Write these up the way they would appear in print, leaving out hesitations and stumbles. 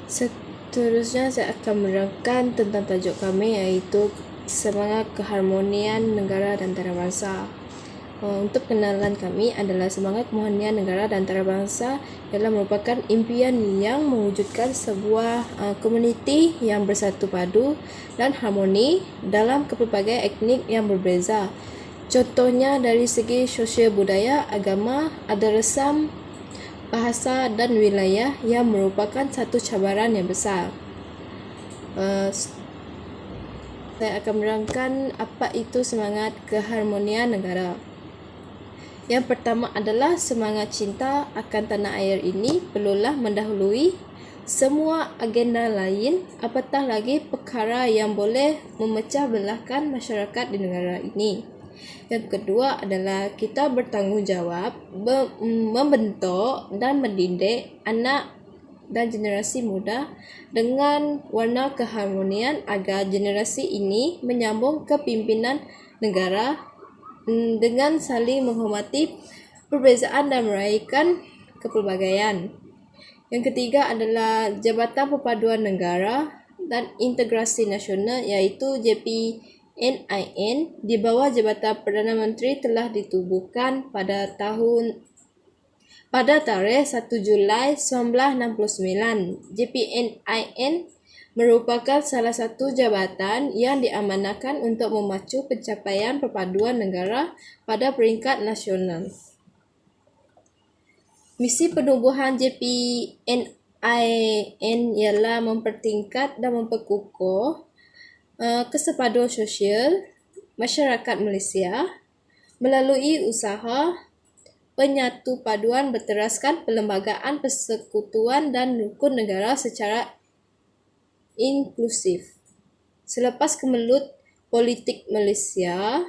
Seterusnya saya akan menerangkan tentang tajuk kami, iaitu semangat keharmonian negara dan antarabangsa. Untuk kenalan kami adalah semangat keharmonian negara dan antarabangsa ialah merupakan impian yang mewujudkan sebuah komuniti yang bersatu padu dan harmoni dalam pelbagai etnik yang berbeza. Contohnya dari segi sosial budaya, agama, adat resam, bahasa dan wilayah yang merupakan satu cabaran yang besar. Saya akan menerangkan apa itu semangat keharmonian negara. Yang pertama adalah semangat cinta akan tanah air ini perlulah mendahului semua agenda lain, apatah lagi perkara yang boleh memecah belahkan masyarakat di negara ini. Yang kedua adalah kita bertanggungjawab membentuk dan mendidik anak dan generasi muda dengan warna keharmonian agar generasi ini menyambung kepimpinan negara dengan saling menghormati perbezaan dan meraihkan kepelbagaian. Yang ketiga adalah Jabatan Perpaduan Negara dan Integrasi Nasional, iaitu JPNIN, di bawah Jabatan Perdana Menteri telah ditubuhkan pada tarikh 1 Julai 1969. JPNIN merupakan salah satu jabatan yang diamanahkan untuk memacu pencapaian perpaduan negara pada peringkat nasional. Misi penubuhan JPNIN ialah mempertingkat dan memperkukuh kesepaduan sosial masyarakat Malaysia melalui usaha penyatu paduan berteraskan perlembagaan persekutuan dan rukun negara secara inklusif. Selepas kemelut politik Malaysia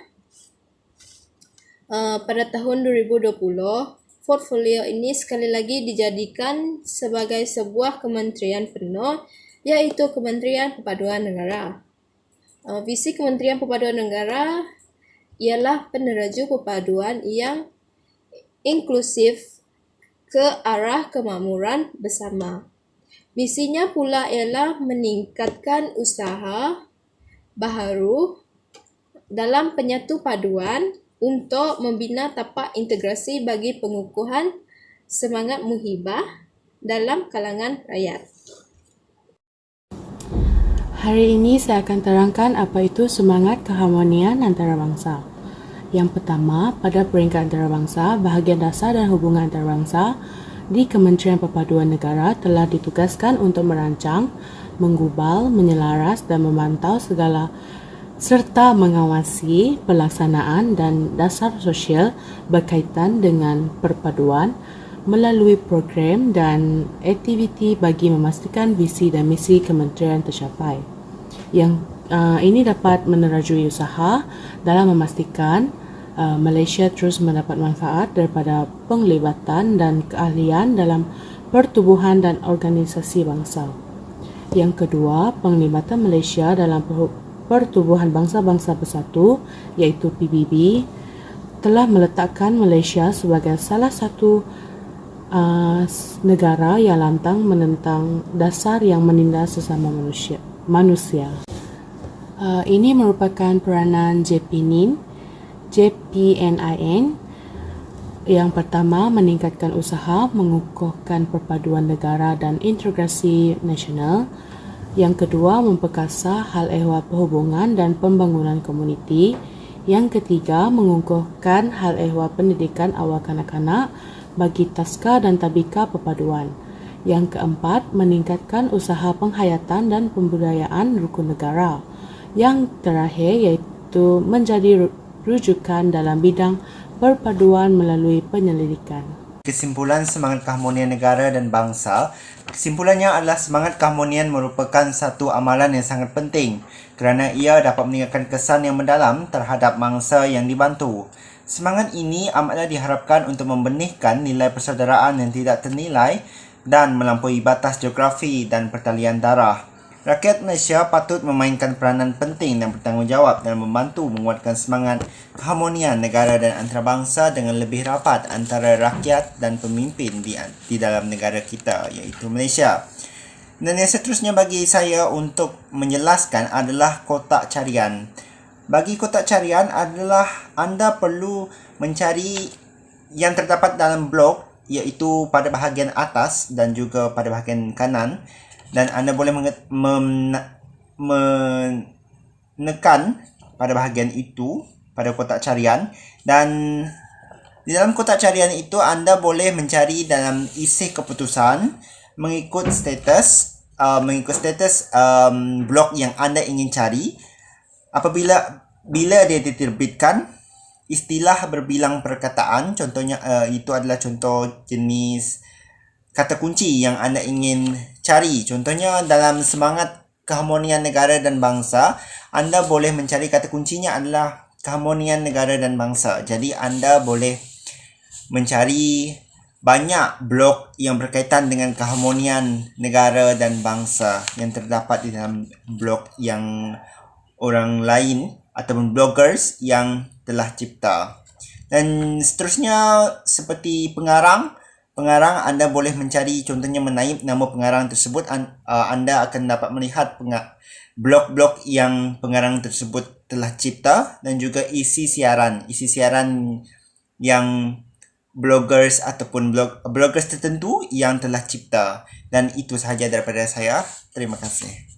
pada tahun 2020, portfolio ini sekali lagi dijadikan sebagai sebuah kementerian penuh, iaitu Kementerian Perpaduan Negara. Visi Kementerian Perpaduan Negara ialah peneraju perpaduan yang inklusif ke arah kemakmuran bersama. Misinya pula ialah meningkatkan usaha baharu dalam penyatu paduan untuk membina tapak integrasi bagi pengukuhan semangat muhibah dalam kalangan rakyat. Hari ini saya akan terangkan apa itu semangat keharmonian antarabangsa. Yang pertama, pada peringkat antarabangsa, bahagian dasar dan hubungan antarabangsa di Kementerian Perpaduan Negara telah ditugaskan untuk merancang, menggubal, menyelaras dan memantau segala serta mengawasi pelaksanaan dan dasar sosial berkaitan dengan perpaduan melalui program dan aktiviti bagi memastikan visi dan misi kementerian tercapai. Ini dapat menerajui usaha dalam memastikan Malaysia terus mendapat manfaat daripada penglibatan dan keahlian dalam pertubuhan dan organisasi bangsa. Yang kedua, penglibatan Malaysia dalam pertubuhan bangsa-bangsa bersatu, iaitu PBB, telah meletakkan Malaysia sebagai salah satu negara yang lantang menentang dasar yang menindas sesama manusia. Ini merupakan peranan JPNIN. Yang pertama, meningkatkan usaha mengukuhkan perpaduan negara dan integrasi nasional. Yang kedua, memperkasa hal ehwal perhubungan dan pembangunan komuniti. Yang ketiga, mengukuhkan hal ehwal pendidikan awal kanak-kanak bagi taska dan tabika perpaduan. Yang keempat, meningkatkan usaha penghayatan dan pembudayaan rukun negara. Yang terakhir iaitu menjadi rujukan dalam bidang perpaduan melalui penyelidikan. Kesimpulan semangat keharmonian negara dan bangsa. Kesimpulannya adalah semangat keharmonian merupakan satu amalan yang sangat penting kerana ia dapat meninggalkan kesan yang mendalam terhadap mangsa yang dibantu. Semangat ini amatlah diharapkan untuk membenihkan nilai persaudaraan yang tidak ternilai dan melampaui batas geografi dan pertalian darah. Rakyat Malaysia patut memainkan peranan penting dan bertanggungjawab dalam membantu menguatkan semangat keharmonian negara dan antarabangsa dengan lebih rapat antara rakyat dan pemimpin di dalam negara kita, iaitu Malaysia. Dan yang seterusnya bagi saya untuk menjelaskan adalah kotak carian. Bagi kotak carian adalah anda perlu mencari yang terdapat dalam blok, iaitu pada bahagian atas dan juga pada bahagian kanan, dan anda boleh menekan pada bahagian itu pada kotak carian, dan di dalam kotak carian itu anda boleh mencari dalam isi keputusan mengikut status blok yang anda ingin cari. Bila dia diterbitkan, istilah berbilang perkataan, contohnya itu adalah contoh jenis kata kunci yang anda ingin cari. Contohnya dalam semangat keharmonian negara dan bangsa, anda boleh mencari kata kuncinya adalah keharmonian negara dan bangsa. Jadi anda boleh mencari banyak blok yang berkaitan dengan keharmonian negara dan bangsa yang terdapat di dalam blok yang orang lain ataupun bloggers yang telah cipta. Dan seterusnya seperti pengarang anda boleh mencari, contohnya menaip nama pengarang tersebut. Anda akan dapat melihat blok-blok yang pengarang tersebut telah cipta, dan juga isi siaran yang bloggers ataupun bloggers tertentu yang telah cipta. Dan itu sahaja daripada saya. Terima kasih.